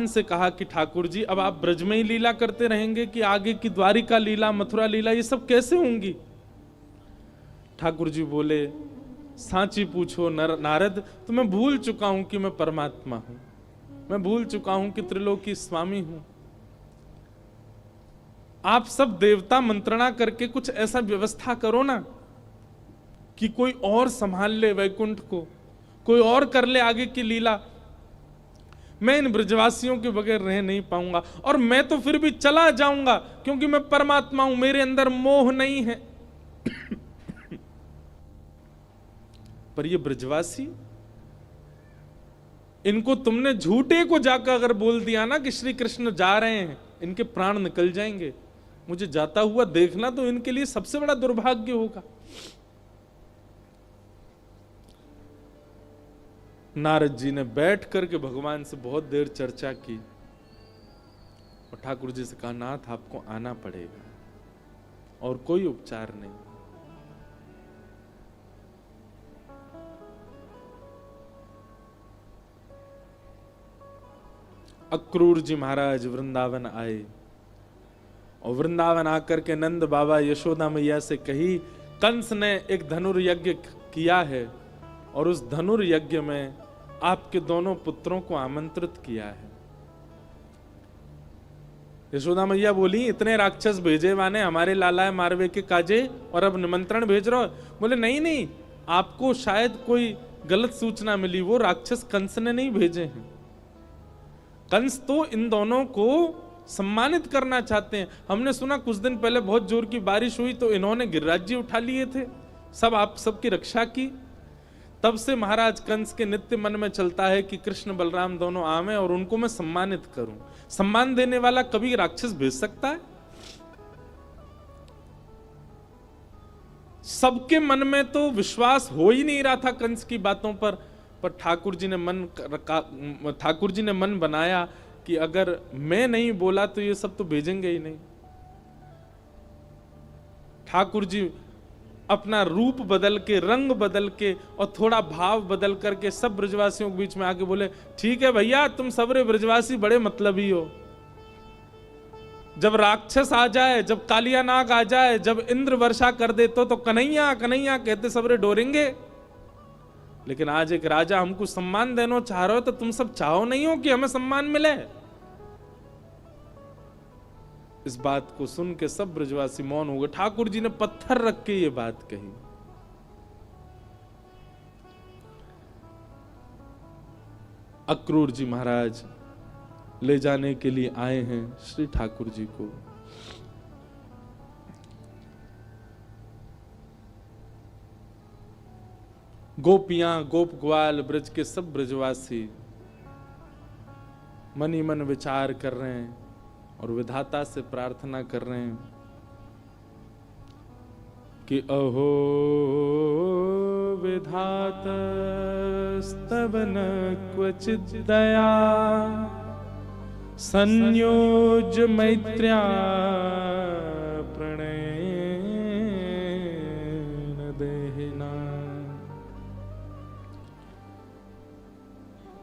भगवान से कहा कि ठाकुर जी अब आप ब्रज में ही लीला करते रहेंगे कि आगे की द्वारिका लीला, मथुरा लीला ये सब कैसे होंगी? ठाकुर जी बोले, सांची पूछो नारद, तो मैं भूल चुका हूं कि मैं परमात्मा हूं, मैं भूल चुका हूं कि त्रिलोकी स्वामी हूं। आप सब देवता मंत्रणा करके कुछ ऐसा व्यवस्था करो ना कि कोई और संभाल ले वैकुंठ को, कोई और कर ले आगे की लीला। मैं इन ब्रजवासियों के बगैर रह नहीं पाऊंगा, और मैं तो फिर भी चला जाऊंगा क्योंकि मैं परमात्मा हूं, मेरे अंदर मोह नहीं है। पर ये ब्रजवासी, इनको तुमने झूठे को जाकर अगर बोल दिया ना कि श्री कृष्ण जा रहे हैं, इनके प्राण निकल जाएंगे। मुझे जाता हुआ देखना तो इनके लिए सबसे बड़ा दुर्भाग्य होगा। नारद जी ने बैठ करके भगवान से बहुत देर चर्चा की और ठाकुर जी से कहा, नाथ आपको आना पड़ेगा और कोई उपचार नहीं। अक्रूर जी महाराज वृंदावन आए और वृंदावन आकर के नंद बाबा यशोदा मैया से कही, कंस ने एक धनुर्यज्ञ किया है और उस धनुर्यज्ञ में आपके दोनों पुत्रों को आमंत्रित किया है। यशोदा मैया बोली, इतने राक्षस भेजे वाने हमारे लाला मारवे के काजे और अब निमंत्रण भेज रहे हो? बोले नहीं नहीं, आपको शायद कोई गलत सूचना मिली, वो राक्षस कंस ने नहीं भेजे हैं। कंस तो इन दोनों को सम्मानित करना चाहते हैं। हमने सुना कुछ दिन पहले बहुत जोर की बारिश हुई तो इन्होंने गिरिराज जी उठा लिए थे, सब आप सबकी रक्षा की। तब से महाराज कंस के नित्य मन में चलता है कि कृष्ण बलराम दोनों आवे और उनको मैं सम्मानित करूं। सम्मान देने वाला कभी राक्षस भेज सकता है? सबके मन में तो विश्वास हो ही नहीं रहा था कंस की बातों पर ठाकुर जी ने मन बनाया कि अगर मैं नहीं बोला तो ये सब तो भेजेंगे ही नहीं। ठाकुर जी अपना रूप बदल के, रंग बदल के और थोड़ा भाव बदल करके सब ब्रजवासियों के बीच में आके बोले, ठीक है भैया, तुम सबरे ब्रजवासी बड़े मतलबी हो। जब राक्षस आ जाए, जब कालिया नाग आ जाए, जब इंद्र वर्षा कर दे तो कन्हैया कन्हैया कहते सबरे डोरेंगे। लेकिन आज एक राजा हमको सम्मान देना चाह रहे हो तो तुम सब चाहो नहीं हो कि हमें सम्मान मिले। इस बात को सुन के सब ब्रजवासी मौन हो गए। ठाकुर जी ने पत्थर रख के ये बात कही। अक्रूर जी महाराज ले जाने के लिए आए हैं श्री ठाकुर जी को। गोपियां, गोप ग्वाल, ब्रज के सब ब्रजवासी मन ही मन विचार कर रहे हैं और विधाता से प्रार्थना कर रहे हैं कि अहो विधातस्तव न क्वचित् दया संयोज मैत्र्या प्रणयेन देहिना।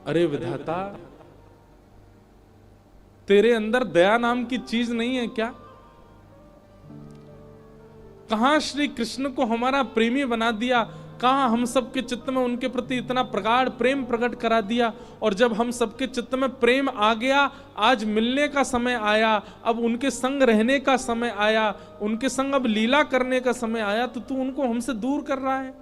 अरे विधाता, तेरे अंदर दया नाम की चीज नहीं है क्या? कहां श्री कृष्ण को हमारा प्रेमी बना दिया, कहां हम सबके चित्त में उनके प्रति इतना प्रगाढ़ प्रेम प्रकट करा दिया। और जब हम सबके चित्त में प्रेम आ गया, आज मिलने का समय आया, अब उनके संग रहने का समय आया, उनके संग अब लीला करने का समय आया, तो तू उनको हमसे दूर कर रहा है।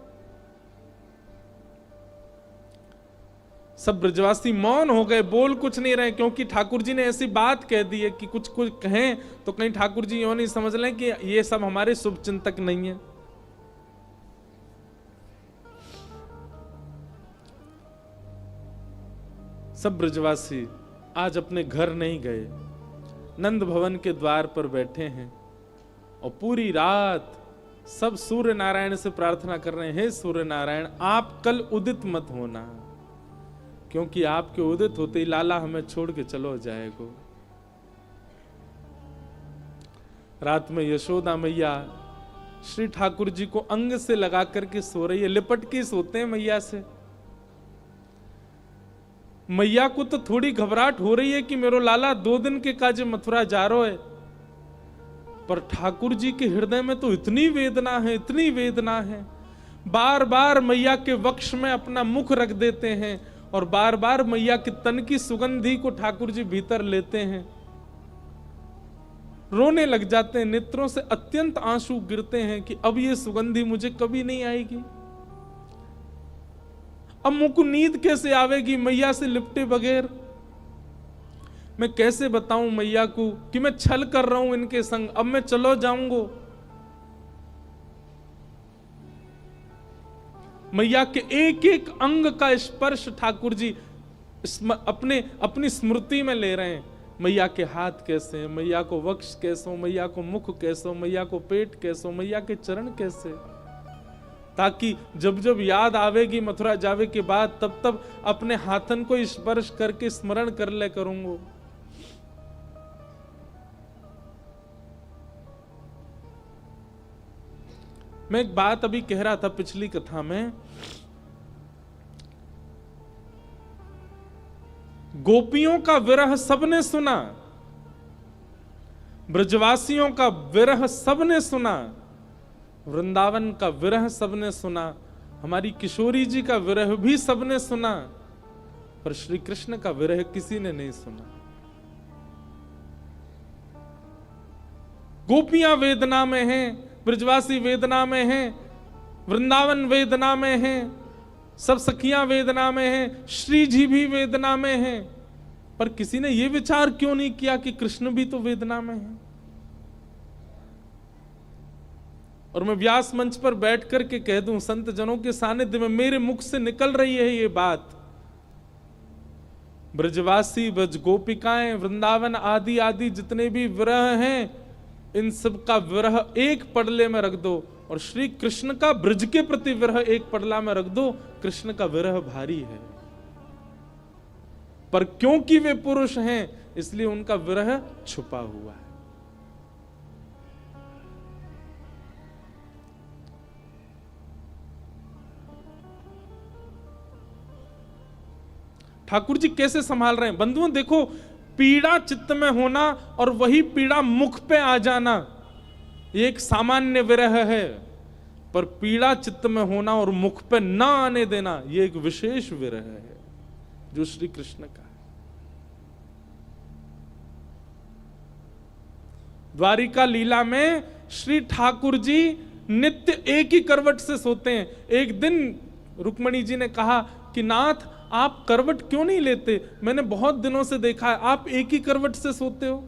सब ब्रजवासी मौन हो गए, बोल कुछ नहीं रहे, क्योंकि ठाकुर जी ने ऐसी बात कह दी है कि कुछ कुछ कहें तो कहीं ठाकुर जी यूं नहीं समझ लें कि ये सब हमारे शुभ चिंतक नहीं है। सब ब्रजवासी आज अपने घर नहीं गए, नंद भवन के द्वार पर बैठे हैं और पूरी रात सब सूर्य नारायण से प्रार्थना कर रहे हैं, हे सूर्य नारायण, आप कल उदित मत होना, क्योंकि आपके उदित होते ही लाला हमें छोड़ के चलो जाएगो। रात में यशोदा मैया श्री ठाकुर जी को अंग से लगा करके सो रही है, लिपट के सोते हैं मैया से। मैया को तो थोड़ी घबराहट हो रही है कि मेरो लाला 2 दिन के काजे मथुरा जा रहा है, पर ठाकुर जी के हृदय में तो इतनी वेदना है, इतनी वेदना है। बार बार मैया के वक्ष में अपना मुख रख देते हैं और बार बार मैया के तन की सुगंधी को ठाकुर जी भीतर लेते हैं, रोने लग जाते हैं, नेत्रों से अत्यंत आंसू गिरते हैं कि अब ये सुगंधी मुझे कभी नहीं आएगी। अब मुझको नींद कैसे आवेगी मैया से लिपटे बगैर? मैं कैसे बताऊं मैया को कि मैं छल कर रहा हूं इनके संग, अब मैं चलो जाऊंगा। मैया के एक एक अंग का स्पर्श ठाकुर जी अपनी स्मृति में ले रहे हैं। मैया के हाथ कैसे हैं, मैया को वक्ष कैसे हो, मैया को मुख कैसे हो, मैया को पेट कैसे हो, मैया के चरण कैसे, ताकि जब जब याद आवेगी मथुरा जावे के बाद तब तब अपने हाथन को स्पर्श करके स्मरण कर ले करूंगा। मैं एक बात अभी कह रहा था पिछली कथा में, गोपियों का विरह सबने सुना, ब्रजवासियों का विरह सबने सुना, वृंदावन का विरह सबने सुना, हमारी किशोरी जी का विरह भी सबने सुना, पर श्री कृष्ण का विरह किसी ने नहीं सुना। गोपियां वेदना में हैं, ब्रजवासी वेदना में हैं, वृंदावन वेदना में हैं, सब सखियां वेदना में हैं, श्री जी भी वेदना में हैं, पर किसी ने यह विचार क्यों नहीं किया कि कृष्ण भी तो वेदना में है? और मैं व्यास मंच पर बैठ करके कह दूं, संत जनों के सानिध्य में मेरे मुख से निकल रही है ये बात, ब्रजवासी, ब्रज गोपिकाएं, वृंदावन आदि आदि जितने भी विरह हैं, इन सब का विरह एक पडले में रख दो और श्री कृष्ण का ब्रज के प्रति विरह एक पडला में रख दो। कृष्ण का विरह भारी है, पर क्योंकि वे पुरुष हैं इसलिए उनका विरह छुपा हुआ है। ठाकुर जी कैसे संभाल रहे हैं बंधुओं, देखो, पीड़ा चित्त में होना और वही पीड़ा मुख पे आ जाना ये एक सामान्य विरह है, पर पीड़ा चित्त में होना और मुख पे ना आने देना ये एक विशेष विरह है जो श्री कृष्ण का है। द्वारिका लीला में श्री ठाकुर जी नित्य एक ही करवट से सोते हैं। एक दिन रुक्मणी जी ने कहा कि नाथ आप करवट क्यों नहीं लेते, मैंने बहुत दिनों से देखा है आप एक ही करवट से सोते हो,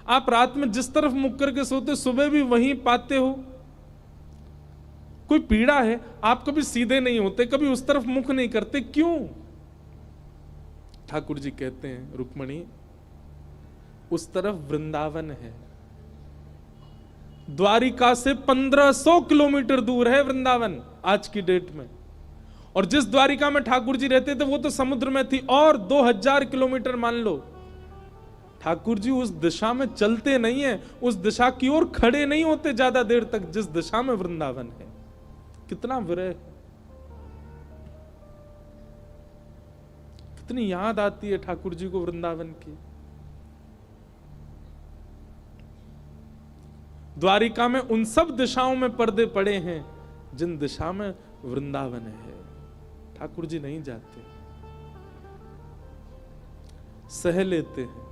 आप रात में जिस तरफ मुख करके सोते सुबह भी वहीं पाते हो, कोई पीड़ा है? आप कभी सीधे नहीं होते, कभी उस तरफ मुख नहीं करते, क्यों? ठाकुर जी कहते हैं, रुक्मणी उस तरफ वृंदावन है, द्वारिका से 1500 किलोमीटर दूर है वृंदावन आज की डेट में, और जिस द्वारिका में ठाकुर जी रहते थे वो तो समुद्र में थी, और 2000 किलोमीटर मान लो। ठाकुर जी उस दिशा में चलते नहीं है, उस दिशा की ओर खड़े नहीं होते ज्यादा देर तक जिस दिशा में वृंदावन है। कितना विरह, कितनी याद आती है ठाकुर जी को वृंदावन की। द्वारिका में उन सब दिशाओं में पर्दे पड़े हैं जिन दिशा में वृंदावन है। ठाकुर जी नहीं जाते, सह लेते हैं।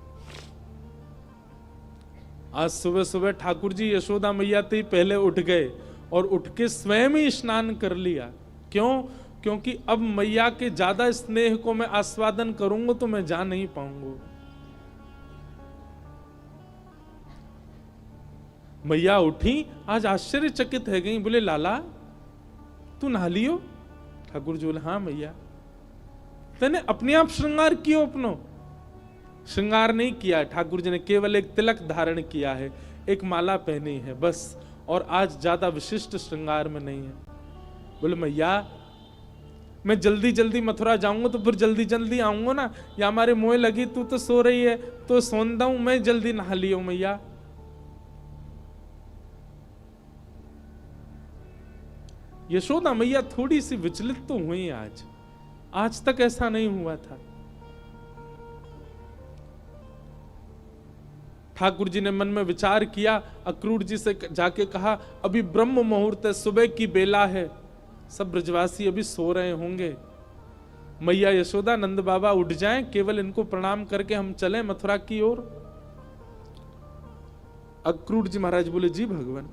आज सुबह सुबह ठाकुर जी यशोदा मैया से पहले उठ गए और उठ के स्वयं ही स्नान कर लिया। क्यों? क्योंकि अब मैया के ज्यादा स्नेह को मैं आस्वादन करूंगा तो मैं जा नहीं पाऊंगा। मैया उठी, आज आश्चर्यचकित है गई, बोले लाला तू नहा लियो? ठाकुर जी बोले हाँ मैया। तेने अपने आप श्रृंगार कियो? अपनो श्रृंगार नहीं किया, ठाकुर जी ने केवल एक तिलक धारण किया है, एक माला पहनी है बस, और आज ज्यादा विशिष्ट श्रृंगार में नहीं है। बोले मैया मैं जल्दी जल्दी मथुरा जाऊंगा तो फिर जल्दी जल्दी आऊंगा ना, या हमारे मोह लगी, तू तो सो रही है तो सोंदा हूं मैं, जल्दी नहा लियो मैया। यशोदा मैया थोड़ी सी विचलित तो हुई आज तक ऐसा नहीं हुआ था। ठाकुर जी ने मन में विचार किया, अक्रूर जी से जाके कहा, अभी ब्रह्म मुहूर्त है, सुबह की बेला है, सब ब्रजवासी अभी सो रहे होंगे, मैया यशोदा नंद बाबा उठ जाएं, केवल इनको प्रणाम करके हम चलें मथुरा की ओर। अक्रूर जी महाराज बोले, जी भगवान।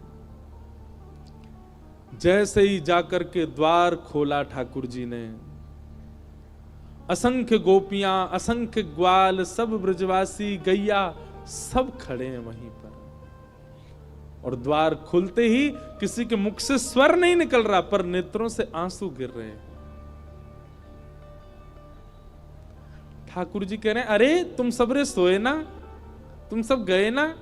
जैसे ही जाकर के द्वार खोला ठाकुर जी ने, असंख्य गोपियां, असंख्य ग्वाल, सब ब्रजवासी, गैया, सब खड़े हैं वहीं पर। और द्वार खुलते ही किसी के मुख से स्वर नहीं निकल रहा, पर नेत्रों से आंसू गिर रहे हैं। ठाकुर जी कह रहे हैं, अरे तुम सबरे सोए ना, तुम सब गए ना?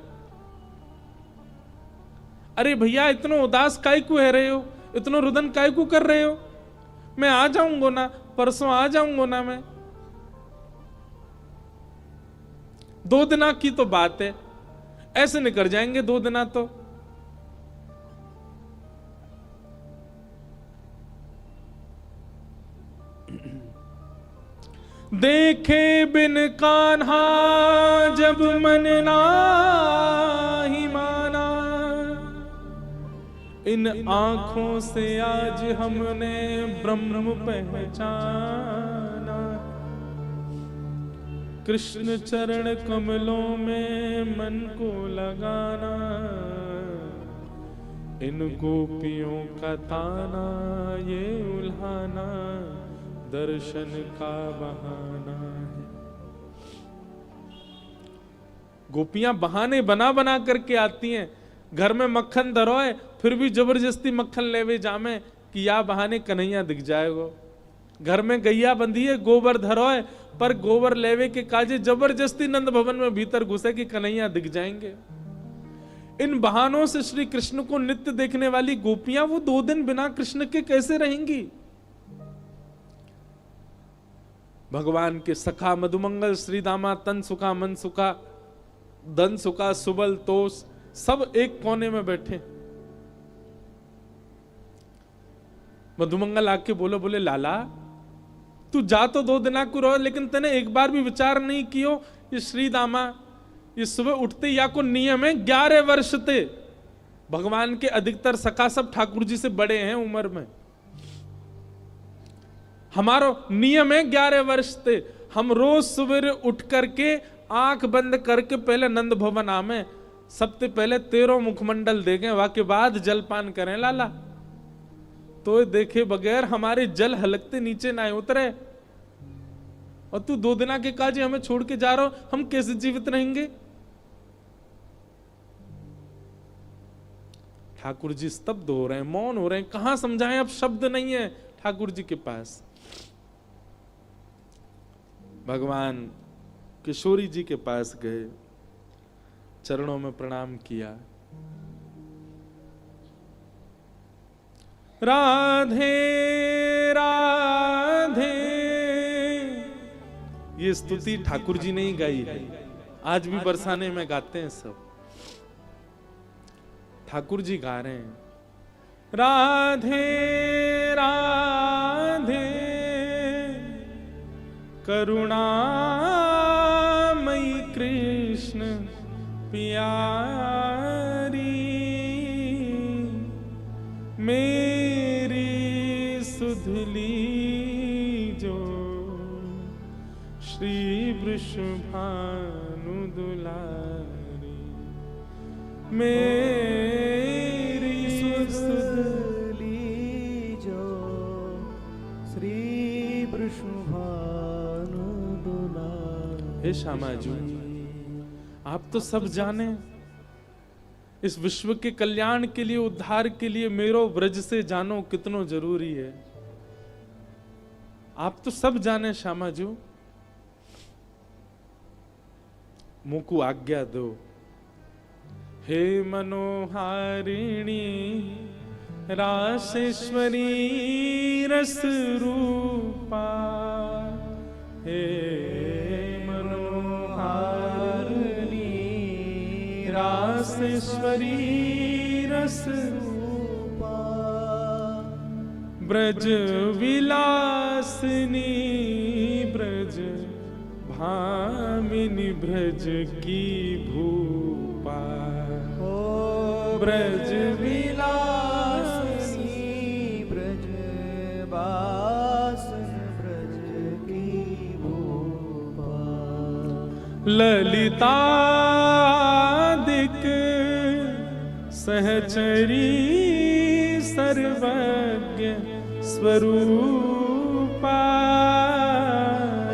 अरे भैया इतना उदास काय को है रहे हो, इतना रुदन काय को कर रहे हो? मैं आ जाऊंगा ना, परसों आ जाऊंगा ना मैं। 2 दिना की तो बात है, ऐसे निकल जाएंगे 2 दिना तो। देखे बिन कान्हा जब मन नाही माना, इन आंखों से आज हमने ब्रह्म पहचाना। कृष्ण चरण कमलों में मन को लगाना, इन गोपियों का ताना ये उल्हाना, दर्शन का बहाना है। गोपियां बहाने बना बना करके आती हैं। घर में मक्खन धरोए फिर भी जबरदस्ती मक्खन लेवे जामे कि या बहाने कन्हैया दिख जाएगो। घर में गैया बंधी है, गोबर धरोए, पर गोबर लेवे के काजे जबरदस्ती नंद भवन में भीतर घुसे कि कन्हैया दिख जाएंगे। इन बहानों से श्री कृष्ण को नित्य देखने वाली गोपियां वो 2 दिन बिना कृष्ण के कैसे रहेंगी? भगवान के सखा मधुमंगल, श्री दामा, तन सुखा, मन सुखा, धन सुखा, सुबल, तोष, सब एक कोने में बैठे। मधुमंगल आके बोले लाला तू जा तो 2 दिना को रहो, लेकिन तने एक बार भी विचार नहीं कियो ये श्री दामा ये सुबह उठते या को नियम है 11 वर्ष थे। भगवान के अधिकतर सखा सब ठाकुर जी से बड़े हैं उम्र में। हमारो नियम है 11 वर्ष थे। हम रोज सवेरे उठ करके आंख बंद करके पहले नंद भवन आमे, सबसे पहले 13 मुखमंडल देखें, वाके बाद जलपान करें लाला। तो देखे बगैर हमारे जल हलकते नीचे ना उतरे। और तू 2 दिना के काजे हमें छोड़ के जा रहा हो, हम कैसे जीवित रहेंगे? ठाकुर जी स्तब्ध हो रहे हैं, मौन हो रहे हैं। कहां समझाएं, अब शब्द नहीं है ठाकुर जी के पास। भगवान किशोरी जी के पास गए, चरणों में प्रणाम किया। राधे राधे, ये स्तुति ठाकुर जी ने ही गाई है, आज भी बरसाने में गाते हैं सब। ठाकुर जी गा रहे हैं राधे राधे करुणामयी कृष्ण प्यारी, मेरी सुधली जो श्री वृषभानु दुलारी, मेरी सुधली जो श्री वृषभानु दुलारी। हे श्यामा जी, आप तो सब जाने, इस विश्व के कल्याण के लिए, उद्धार के लिए मेरो ब्रज से जानो कितनो जरूरी है। आप तो सब जाने श्यामा जी, मुझको आज्ञा दो। हे मनोहारिणी रासेश्वरी रस रूपा, हे रासेश्वरी रस रूपा, ब्रज विलासिनी ब्रज भामिनी ब्रज की भू ओ ब्रज विलासनी ब्रज बासन ब्रज की भूपा ललितादिक सहचरी सर्वज्ञ स्वरूपा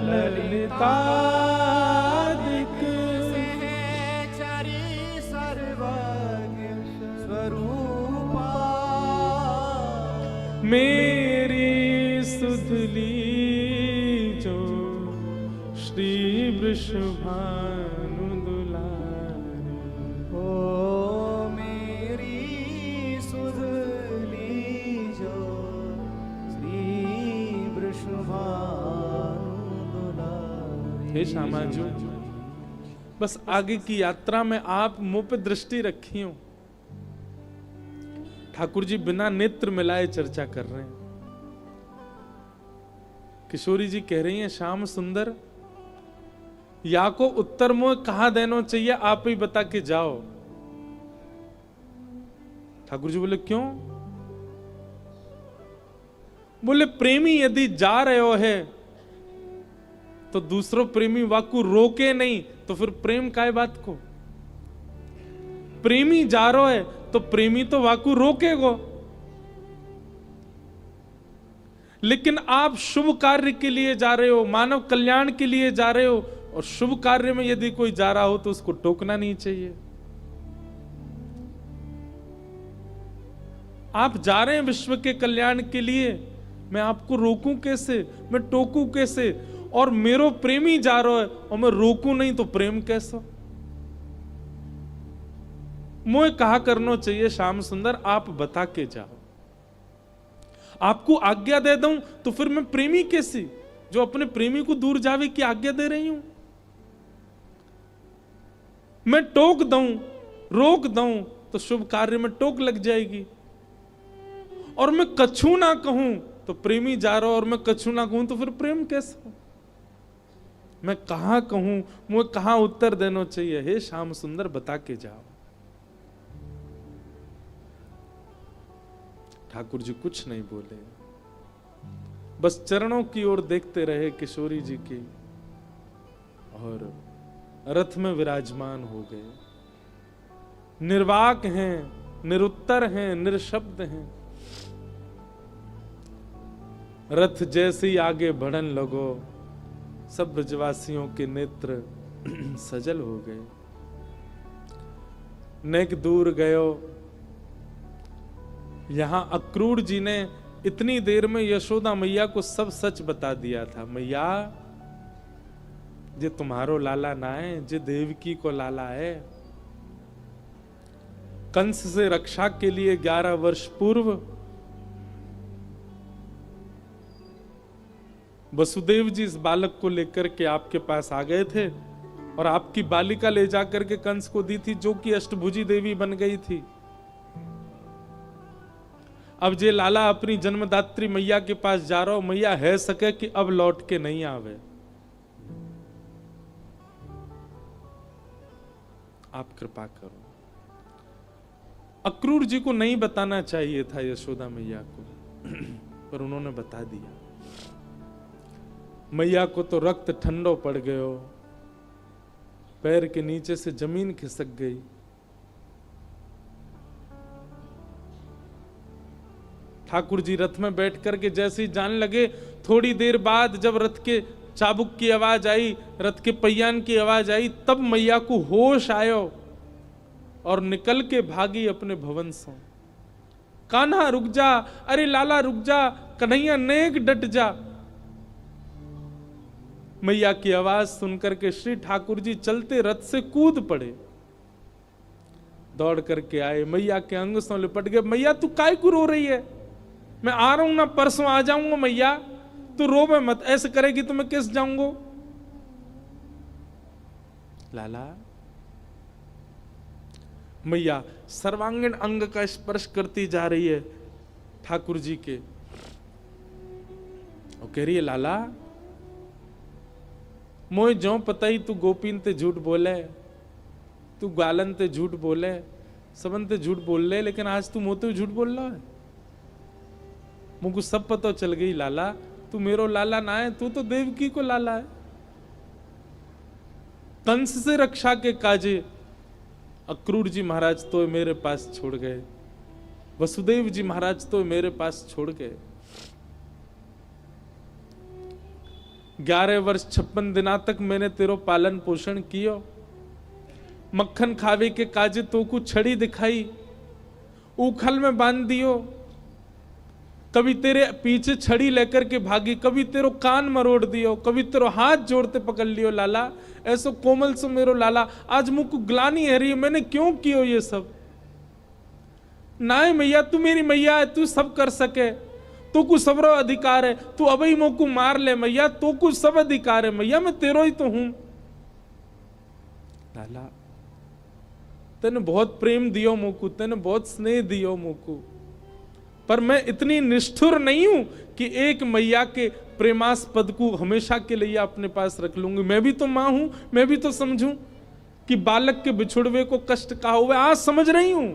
ललितादिक सहचरी सर्वज्ञ स्वरूपा मेरी सुधली जो श्री वृषभानु दुलारी ओ मेरी सुधली जो श्री वृषभानु दुलारी। हे श्यामाजू, बस आगे की यात्रा में आप मुंह पे दृष्टि रखी हो। ठाकुर जी बिना नेत्र मिलाए चर्चा कर रहे हैं। किशोरी जी कह रही हैं, श्याम सुंदर या को उत्तर मुंह कहां देना चाहिए, आप ही बता के जाओ। ठाकुर जी बोले क्यों? बोले प्रेमी यदि जा रहे हो है तो दूसरों प्रेमी वाकु रोके नहीं तो फिर प्रेम काय बात को। प्रेमी जा रहा है तो प्रेमी तो वाकु रोकेगो, लेकिन आप शुभ कार्य के लिए जा रहे हो, मानव कल्याण के लिए जा रहे हो, और शुभ कार्य में यदि कोई जा रहा हो तो उसको टोकना नहीं चाहिए। आप जा रहे हैं विश्व के कल्याण के लिए, मैं आपको रोकूं कैसे, मैं टोकूं कैसे? और मेरो प्रेमी जा रहा है और मैं रोकूं नहीं तो प्रेम कैसा? मुझे कहा करना चाहिए श्याम सुंदर, आप बता के जाओ। आपको आज्ञा दे दूं तो फिर मैं प्रेमी कैसी, जो अपने प्रेमी को दूर जावे की आज्ञा दे रही हूं? मैं टोक दूं, रोक दूं तो शुभ कार्य में टोक लग जाएगी। और मैं कछु ना कहूं तो प्रेमी जा रहा और मैं कछु ना कहूं तो फिर प्रेम कैसा? मैं कहां कहूं, मुझे कहां उत्तर देना चाहिए? हे श्याम सुंदर बता के जाओ। ठाकुर जी कुछ नहीं बोले, बस चरणों की ओर देखते रहे किशोरी जी की, और रथ में विराजमान हो गए। निर्वाक हैं, निरुत्तर हैं, निरशब्द हैं। रथ जैसे ही आगे बढ़न लगो, सब ब्रजवासियों के नेत्र सजल हो गए। नेक दूर गयो। यहां अक्रूर जी ने इतनी देर में यशोदा मैया को सब सच बता दिया था। मैया जे तुम्हारो लाला ना है, जे देवकी को लाला है। कंस से रक्षा के लिए 11 वर्ष पूर्व वसुदेव जी इस बालक को लेकर के आपके पास आ गए थे और आपकी बालिका ले जाकर के कंस को दी थी, जो कि अष्टभुजी देवी बन गई थी। अब जे लाला अपनी जन्मदात्री मैया के पास जा रहा हो, मैया है सके कि अब लौट के नहीं आवे। आप कृपा करो। अक्रूर जी को नहीं बताना चाहिए था यशोदा मैया को, पर उन्होंने बता दिया। मैया को तो रक्त ठंडो पड़ गयो, पैर के नीचे से जमीन खिसक गई। ठाकुर जी रथ में बैठ करके जैसे ही जाने लगे, थोड़ी देर बाद जब रथ के चाबुक की आवाज आई, रथ के पहियान की आवाज आई, तब मैया को होश आयो और निकल के भागी अपने भवन से। कान्हा रुक जा, अरे लाला रुक जा, कन्हैया नेक डट जा। मैया की आवाज सुनकर के श्री ठाकुर जी चलते रथ से कूद पड़े, दौड़ करके आए, मैया के अंग से लिपट गए। मैया तू काय को रो रही है? मैं आ रहा हूं ना, परसों आ जाऊंगा। मैया तू रोवे मत, ऐसे करेगी तो मैं किस जाऊंगा? लाला। मैया सर्वांगीण अंग का स्पर्श करती जा रही है ठाकुर जी के, और कह रही है लाला मोए जो पता ही तू गोपीन ते झूठ बोले, तू गालन ते झूठ बोले, सबन ते झूठ बोल ले, लेकिन आज तू मोते झूठ बोल रहा है। मुझको सब पता चल गई लाला, तू मेरो लाला ना है, तू तो देवकी को लाला है। कंस से रक्षा के काजे अक्रूर जी महाराज तो मेरे पास छोड़ गए, वसुदेव जी महाराज तो मेरे पास छोड़ गए। 11 वर्ष 56 दिना तक मैंने तेरो पालन पोषण कियो, मक्खन खावे के काजे तो को छड़ी दिखाई, उखल में बांध दियो, कभी तेरे पीछे छड़ी लेकर के भागी, कभी तेरो कान मरोड़ दियो, कभी तेरो हाथ जोड़ते पकड़ लियो लाला, ऐसो कोमल सो मेरो लाला। आज मुझको ग्लानी है रही, मैंने क्यों कियो ये सब? नाय मैया, तू मेरी मैया है, तू सब कर सके, तो कुछ सबरो अधिकार है, तू अबई मोको मार ले मैया, तो कुछ सब अधिकार है मैया, मैं तेरो ही तो हूं। लाला तेने बहुत प्रेम दियो मोको, तेने बहुत स्नेह दियो मोको, पर मैं इतनी निष्ठुर नहीं हूं कि एक मैया के प्रेमास्पद को हमेशा के लिए अपने पास रख लूंगी। मैं भी तो मां हूं, मैं भी तो समझूं कि बालक के बिछुड़वे को कष्ट कहा हुआ, आज समझ रही हूं।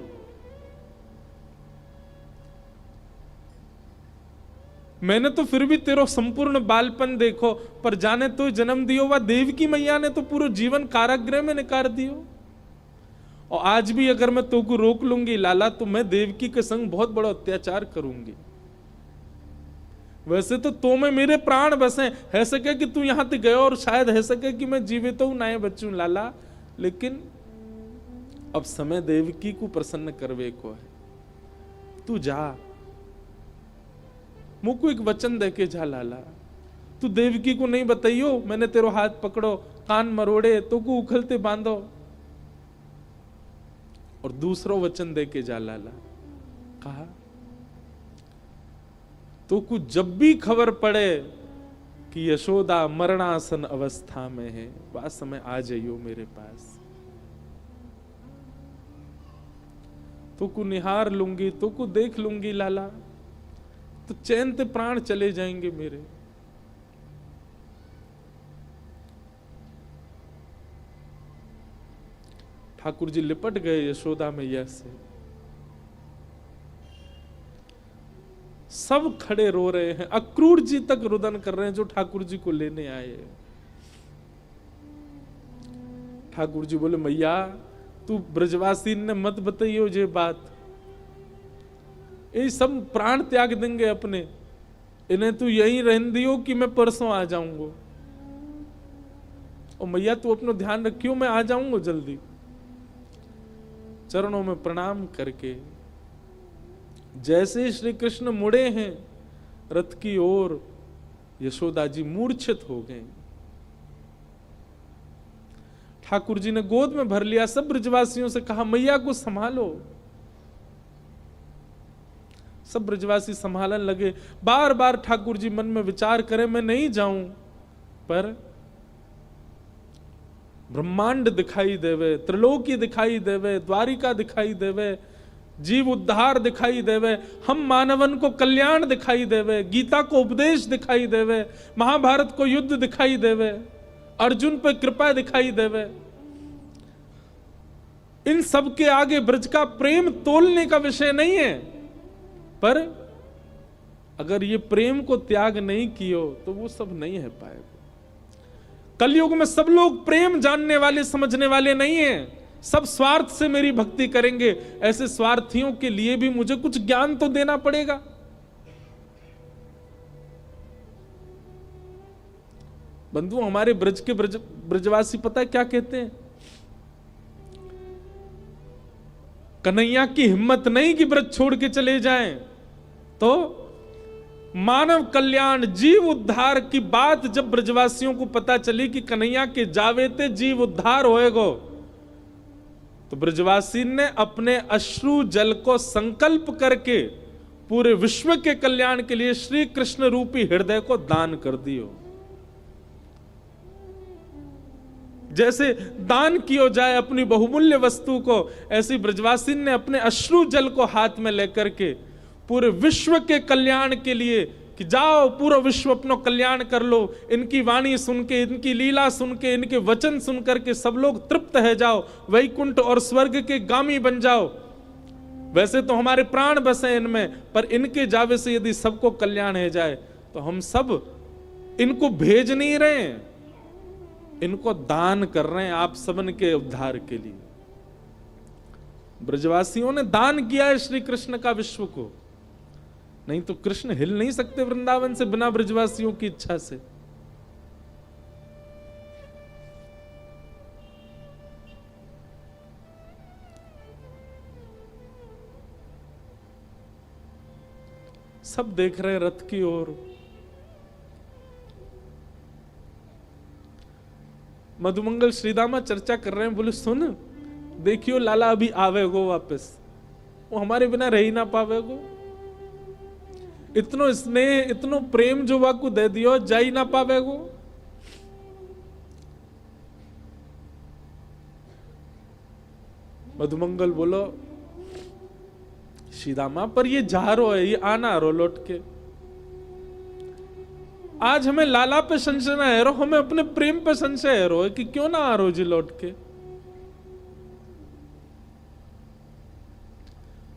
मैंने तो फिर भी तेरो संपूर्ण बालपन देखो, पर जाने तो जन्म दियो वा देवकी मैया ने तो पूरा जीवन कारागृह में निकाल दियो। और आज भी अगर मैं तो को रोक लूंगी लाला, तो मैं देवकी के संग बहुत बड़ा अत्याचार करूंगी। वैसे तो में मेरे प्राण बसे, है सके कि तू यहां तक गयो और शायद है सके कि मैं जीवित हूं ना बचूं लाला, लेकिन अब समय देवकी को प्रसन्न करवे को है। तू जा, मुझको एक वचन देके जा लाला, तू देवकी को नहीं बताइयो मैंने तेरो हाथ पकड़ो, कान मरोड़े, तो को उखलते बांधो, और दूसरो वचन देके जा लाला। कहा तो कुछ जब भी खबर पड़े कि यशोदा मरणासन अवस्था में है, वह समय आ जाइयो मेरे पास, तो को निहार लूंगी, तो को देख लूंगी लाला, तो चैन ते प्राण चले जाएंगे मेरे। ठाकुर जी लिपट गए यशोदा मैया से, सब खड़े रो रहे हैं, अक्रूर जी तक रुदन कर रहे हैं जो ठाकुर जी को लेने आए। ठाकुर जी बोले मैया तू ब्रजवासी ने मत बताइयो ये बात, ये सब प्राण त्याग देंगे अपने, इन्हें तू यहीं रहने दियो कि मैं परसों आ जाऊंगा। और मैया तू अपना ध्यान रखियो, मैं आ जाऊंगा जल्दी। चरणों में प्रणाम करके जैसे श्री कृष्ण मुड़े हैं रथ की ओर, यशोदा जी मूर्छित हो गए। ठाकुर जी ने गोद में भर लिया, सब ब्रजवासियों से कहा मैया को संभालो। सब ब्रजवासी संभालने लगे। बार बार ठाकुर जी मन में विचार करें मैं नहीं जाऊं, पर ब्रह्मांड दिखाई देवे, त्रिलोकी दिखाई देवे, द्वारिका दिखाई देवे, जीव उद्धार दिखाई देवे, हम मानवन को कल्याण दिखाई देवे, गीता को उपदेश दिखाई देवे, महाभारत को युद्ध दिखाई देवे, अर्जुन पर कृपा दिखाई देवे। इन सब के आगे ब्रज का प्रेम तोलने का विषय नहीं है, पर अगर ये प्रेम को त्याग नहीं कियो तो वो सब नहीं है पाएगा। कलयुग में सब लोग प्रेम जानने वाले समझने वाले नहीं हैं, सब स्वार्थ से मेरी भक्ति करेंगे। ऐसे स्वार्थियों के लिए भी मुझे कुछ ज्ञान तो देना पड़ेगा। बंधु हमारे ब्रज के ब्रजवासी पता है क्या कहते हैं? कन्हैया की हिम्मत नहीं कि ब्रज छोड़ के चले जाएं, तो मानव कल्याण जीव उद्धार की बात जब ब्रजवासियों को पता चली कि कन्हैया के जावे ते जीव उद्धार होएगो, तो ब्रजवासी ने अपने अश्रु जल को संकल्प करके पूरे विश्व के कल्याण के लिए श्री कृष्ण रूपी हृदय को दान कर दियो। जैसे दान किया जाए अपनी बहुमूल्य वस्तु को, ऐसी ब्रजवासी ने अपने अश्रु जल को हाथ में लेकर के पूरे विश्व के कल्याण के लिए कि जाओ पूरा विश्व अपना कल्याण कर लो, इनकी वाणी सुन के, इनकी लीला सुन के, इनके वचन सुन करके सब लोग तृप्त है जाओ, वैकुंठ और स्वर्ग के गामी बन जाओ। वैसे तो हमारे प्राण बसे इनमें, पर इनके जावे से यदि सबको कल्याण है जाए तो हम सब इनको भेज नहीं रहे हैं, इनको दान कर रहे हैं आप सबन के उद्धार के लिए। ब्रजवासियों ने दान किया है श्री कृष्ण का विश्व को, नहीं तो कृष्ण हिल नहीं सकते वृंदावन से बिना ब्रजवासियों की इच्छा से। सब देख रहे हैं रथ की ओर। मधुमंगल श्रीदामा चर्चा कर रहे हैं, बोले सुन देखियो लाला अभी आवेगो वापस, वो हमारे बिना रह ही ना पावेगो। इतनो स्नेह इतनो प्रेम जो वाकू दे दियो, जा ही ना पावेगो। मधुमंगल बोलो श्रीदामा पर ये जा रो है, ये आना रो लौट के। आज हमें लाला पे संशय ना है रो, हमें अपने प्रेम पे संशय है रो कि क्यों ना आ रो जी लौट के।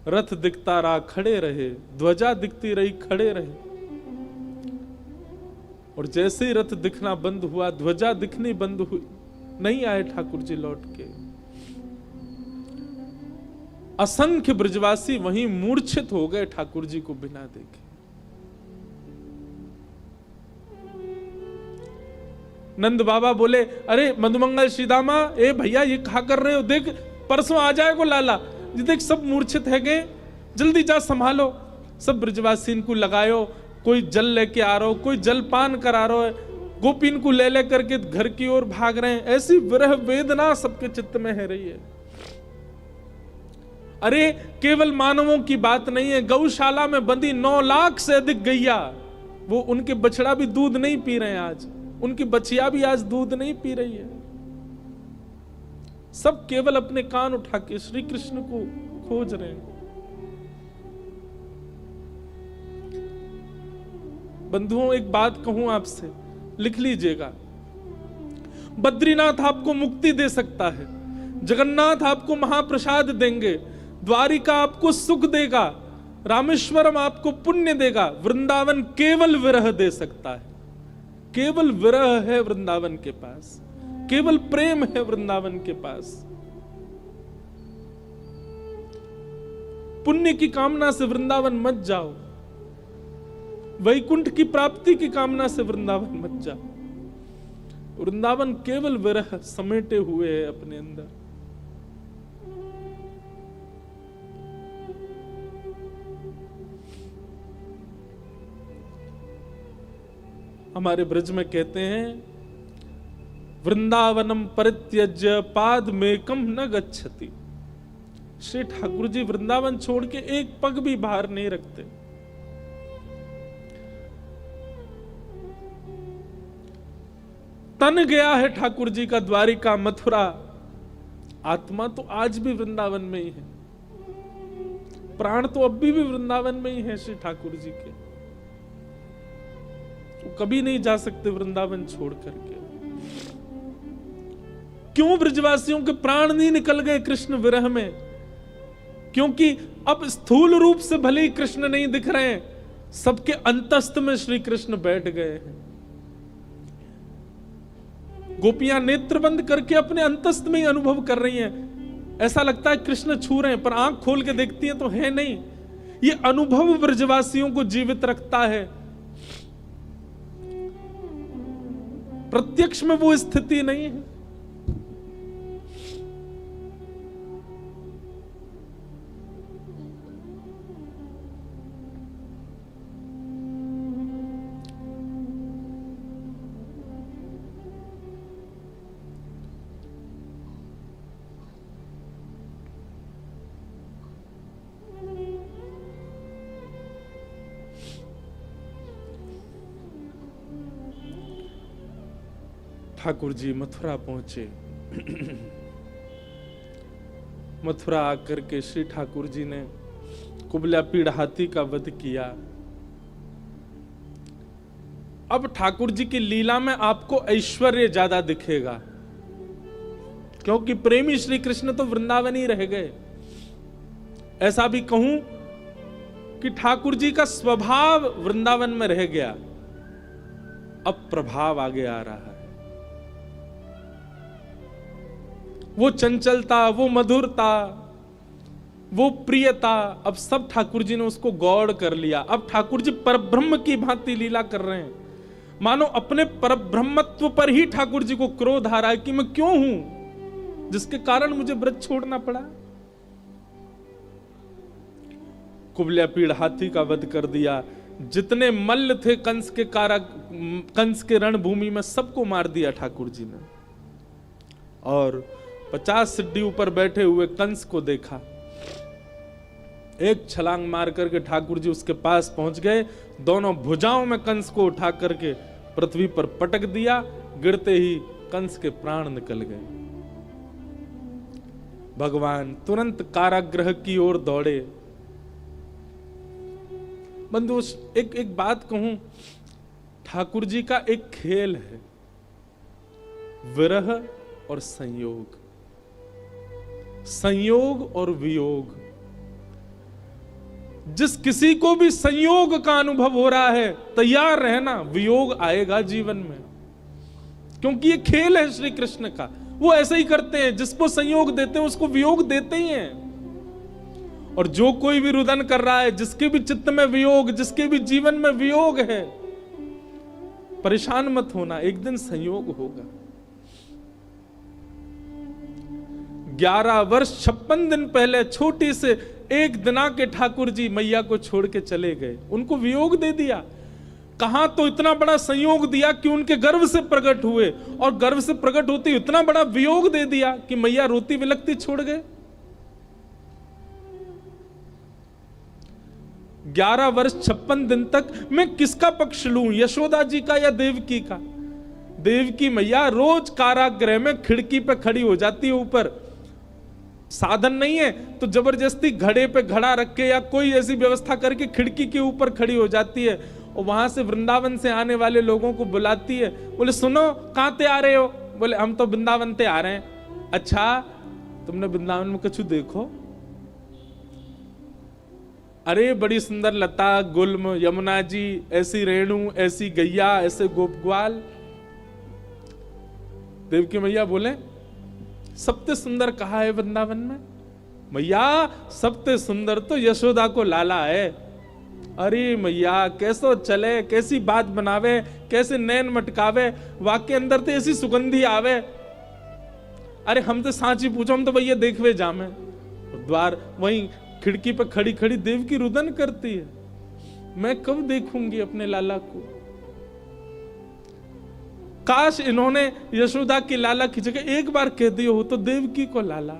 रथ दिखता रहा खड़े रहे, ध्वजा दिखती रही खड़े रहे, और जैसे ही रथ दिखना बंद हुआ, ध्वजा दिखनी बंद हुई, नहीं आए ठाकुर जी लौट के। असंख्य ब्रजवासी वहीं मूर्छित हो गए ठाकुर जी को बिना देखे। नंद बाबा बोले अरे मधुमंगल श्रीदामा, ए भैया ये कहा कर रहे हो, देख परसों आ जाएगा लाला जी, देख सब मूर्छित है गए, जल्दी जा संभालो। सब ब्रजवासी इनको लगायो, कोई जल लेके आ रहा हो, कोई जलपान करा रहा है, गोपीन को ले करके घर की ओर भाग रहे हैं। ऐसी विरह वेदना सबके चित्त में है रही है। अरे केवल मानवों की बात नहीं है, गौशाला में बंदी 9 लाख से अधिक गैया, वो उनके बछड़ा भी दूध नहीं पी रहे हैं आज, उनकी बछिया भी आज दूध नहीं पी रही है। सब केवल अपने कान उठा के श्री कृष्ण को खोज रहे हैं। बंधुओं एक बात कहूं आपसे, लिख लीजिएगा, बद्रीनाथ आपको मुक्ति दे सकता है, जगन्नाथ आपको महाप्रसाद देंगे, द्वारिका आपको सुख देगा, रामेश्वरम आपको पुण्य देगा, वृंदावन केवल विरह दे सकता है। केवल विरह है वृंदावन के पास, केवल प्रेम है वृंदावन के पास। पुण्य की कामना से वृंदावन मत जाओ, वैकुंठ की प्राप्ति की कामना से वृंदावन मत जाओ। वृंदावन केवल विरह समेटे हुए है अपने अंदर। हमारे ब्रज में कहते हैं, वृंदावनम परित्यज्य पाद मेकम न गच्छति। श्री ठाकुर जी वृंदावन छोड़ के एक पग भी बाहर नहीं रखते। तन गया है ठाकुर जी का द्वारिका मथुरा, आत्मा तो आज भी वृंदावन में ही है, प्राण तो अभी भी वृंदावन में ही है श्री ठाकुर जी के। वो कभी नहीं जा सकते वृंदावन छोड़ करके। क्यों ब्रजवासियों के प्राण नहीं निकल गए कृष्ण विरह में? क्योंकि अब स्थूल रूप से भले ही कृष्ण नहीं दिख रहे हैं, सबके अंतस्थ में श्री कृष्ण बैठ गए हैं। गोपियां नेत्र बंद करके अपने अंतस्थ में ही अनुभव कर रही हैं। ऐसा लगता है कृष्ण छू रहे हैं, पर आंख खोल के देखती हैं तो है नहीं। ये अनुभव ब्रजवासियों को जीवित रखता है। प्रत्यक्ष में वो स्थिति नहीं है। ठाकुर जी मथुरा पहुंचे। मथुरा आकर के श्री ठाकुर जी ने कुबला पीड़ हाथी का वध किया। अब ठाकुर जी की लीला में आपको ऐश्वर्य ज्यादा दिखेगा, क्योंकि प्रेमी श्री कृष्ण तो वृंदावन ही रह गए। ऐसा भी कहूं कि ठाकुर जी का स्वभाव वृंदावन में रह गया, अब प्रभाव आगे आ रहा है। वो चंचलता, वो मधुरता, वो प्रियता, अब सब ठाकुर जी ने उसको गौड़ कर लिया। अब ठाकुर जी परब्रह्म की भांति लीला कर रहे हैं, मानो अपने परब्रह्मत्व पर ही ठाकुर जी को क्रोध आ रहा है कि मैं क्यों हूं जिसके कारण मुझे व्रत छोड़ना पड़ा। कुबल्या पीड़ हाथी का वध कर दिया, जितने मल्ल थे कंस के कंस के रणभूमि में सबको मार दिया ठाकुर जी ने। और 50 सिड्डी ऊपर बैठे हुए कंस को देखा, एक छलांग मार करके ठाकुर जी उसके पास पहुंच गए, दोनों भुजाओं में कंस को उठा करके पृथ्वी पर पटक दिया, गिरते ही कंस के प्राण निकल गए। भगवान तुरंत कारागृह की ओर दौड़े। बंधु एक बात कहूं, ठाकुर जी का एक खेल है, विरह और संयोग, संयोग और वियोग। जिस किसी को भी संयोग का अनुभव हो रहा है, तैयार रहना, वियोग आएगा जीवन में, क्योंकि ये खेल है श्री कृष्ण का। वो ऐसे ही करते हैं, जिसको संयोग देते हैं उसको वियोग देते ही हैं। और जो कोई भी रुदन कर रहा है, जिसके भी चित्त में वियोग, जिसके भी जीवन में वियोग है, परेशान मत होना, एक दिन संयोग होगा। 11 वर्ष 56 दिन पहले छोटी से एक दिना के ठाकुर जी मैया को छोड़ के चले गए, उनको वियोग दे दिया। कहां तो इतना बड़ा संयोग दिया कि उनके गर्भ से प्रकट हुए, और गर्भ से प्रकट होते इतना बड़ा वियोग दे दिया कि मैया रोती विलकती छोड़ गए। 11 वर्ष 56 दिन तक मैं किसका पक्ष लूं, यशोदा जी का या देवकी का? देवकी मैया रोज कारागृह में खिड़की पे खड़ी हो जाती है, ऊपर साधन नहीं है तो जबरदस्ती घड़े पे घड़ा रख के या कोई ऐसी व्यवस्था करके खिड़की के ऊपर खड़ी हो जाती है, और वहां से वृंदावन से आने वाले लोगों को बुलाती है। बोले सुनो, कहां ते आ रहे हो? बोले हम तो वृंदावन ते आ रहे हैं। अच्छा, तुमने वृंदावन में कछु देखो? अरे बड़ी सुंदर लता, गुल्म, यमुना जी, ऐसी रेणु, ऐसी गैया, ऐसे गोप ग्वाल। देवकी मैया बोले सबसे सुंदर कहा है वृंदावन में? मैया सबसे सुंदर तो यशोदा को लाला है। अरे मैया कैसो चले, कैसी बात बनावे, कैसे नैन मटकावे, वाके अंदर तो ऐसी सुगंधी आवे। अरे हम तो सांची पूछो, हम तो भैया देखवे जामे। द्वार वहीं खिड़की पे खड़ी खड़ी देवकी रुदन करती है, मैं कब देखूंगी अपने लाला को? काश इन्होंने यशोदा की लाला की जगह एक बार कह दिया हो तो देवकी को लाला।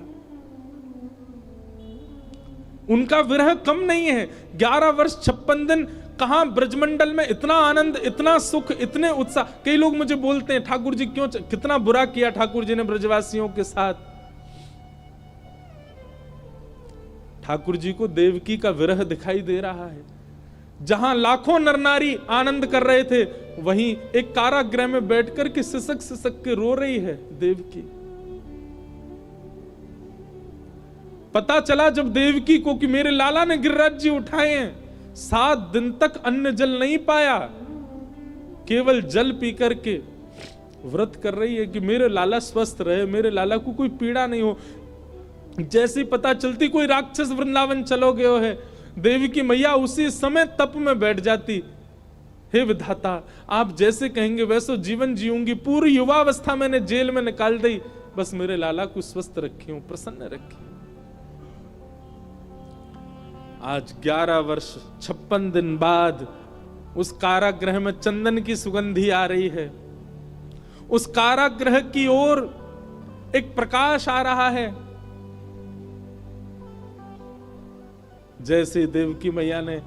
उनका विरह कम नहीं है। 11 वर्ष 56 दिन कहां ब्रजमंडल में इतना आनंद, इतना सुख, इतने उत्साह। कई लोग मुझे बोलते हैं ठाकुर जी क्यों, कितना बुरा किया ठाकुर जी ने ब्रजवासियों के साथ। ठाकुर जी को देवकी का विरह दिखाई दे रहा है। जहां लाखों नर नारी आनंद कर रहे थे, वहीं एक कारागृह में बैठकर के सिसक सिसक के रो रही है देवकी। पता चला जब देवकी को कि मेरे लाला ने गिरिराज जी उठाए हैं, 7 दिन तक अन्न जल नहीं पाया, केवल जल पी करके व्रत कर रही है कि मेरे लाला स्वस्थ रहे, मेरे लाला को कोई पीड़ा नहीं हो। जैसी पता चलती कोई राक्षस वृंदावन चलो गयो है, देवकी मैया उसी समय तप में बैठ जाती। हे विधाता, आप जैसे कहेंगे वैसे जीवन जीऊंगी, पूरी युवावस्था मैंने जेल में निकाल दी, बस मेरे लाला को स्वस्थ रखी हूं, प्रसन्न रखी। आज 11 वर्ष 56 दिन बाद उस कारागृह में चंदन की सुगंधी आ रही है। उस कारागृह की ओर एक प्रकाश आ रहा है। जैसे देवकी मैया ने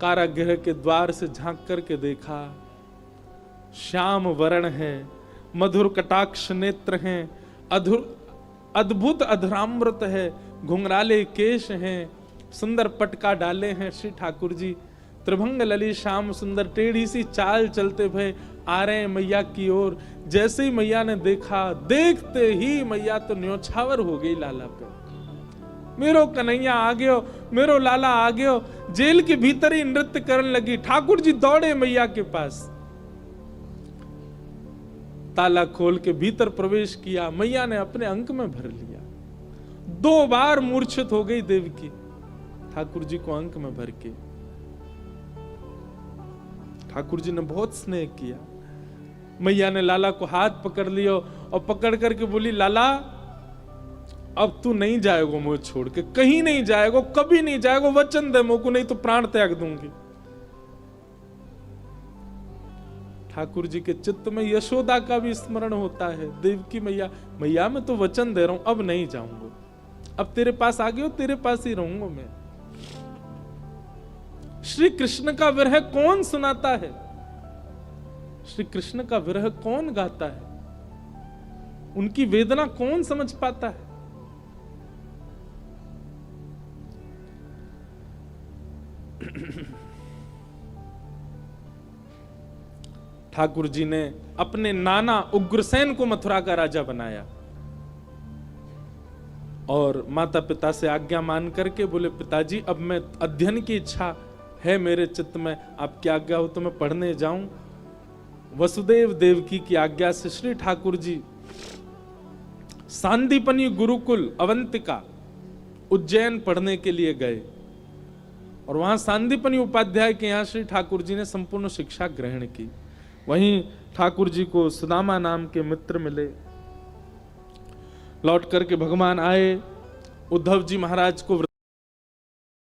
कारागृह के द्वार से झांक करके देखा, श्याम वर्ण है, मधुर कटाक्ष नेत्र हैं, अद्भुत अधरामृत है, घुंघराले केश हैं, सुंदर पटका डाले हैं श्री ठाकुर जी, त्रिभंग लली श्याम सुंदर, टेढ़ी सी चाल चलते भय, आ रहे हैं मैया की ओर। जैसे ही मैया ने देखा, देखते ही मैया तो न्योछावर हो गई लाला पे। मेरो कन्हैया आ गयो, मेरो लाला आ गयो। जेल के भीतर ही नृत्य करने लगी। ठाकुर जी दौड़े मैया के पास, ताला खोल के भीतर प्रवेश किया। मैया ने अपने अंक में भर लिया। 2 बार मूर्छित हो गई देवकी, ठाकुर जी को अंक में भर के। ठाकुर जी ने बहुत स्नेह किया। मैया ने लाला को हाथ पकड़ लियो और पकड़ करके बोली, लाला अब तू नहीं जाएगो मुझे छोड़ के, कहीं नहीं जाएगो, कभी नहीं जाएगो, वचन दे मुझको, नहीं तो प्राण त्याग दूंगी। ठाकुर जी के चित्त में यशोदा का भी स्मरण होता है। देवकी मैया, मैया मैं तो वचन दे रहा हूं, अब नहीं जाऊंगा, अब तेरे पास आ गई हो, तेरे पास ही रहूंगा मैं। श्री कृष्ण का विरह कौन सुनाता है? श्री कृष्ण का विरह कौन गाता है? उनकी वेदना कौन समझ पाता है? ठाकुर जी ने अपने नाना उग्रसेन को मथुरा का राजा बनाया और माता पिता से आज्ञा मान करके बोले, पिताजी अब मैं अध्ययन की इच्छा है मेरे चित्त में, आपकी आज्ञा हो तो मैं पढ़ने जाऊं। वसुदेव देवकी की आज्ञा से श्री ठाकुर जी सांदीपनी गुरुकुल अवंतिका उज्जैन पढ़ने के लिए गए और वहां सांदीपनी उपाध्याय के यहां श्री ठाकुर जी ने संपूर्ण शिक्षा ग्रहण की। वहीं ठाकुर जी को सुदामा नाम के मित्र मिले। लौट करके भगवान आए, उद्धव जी महाराज को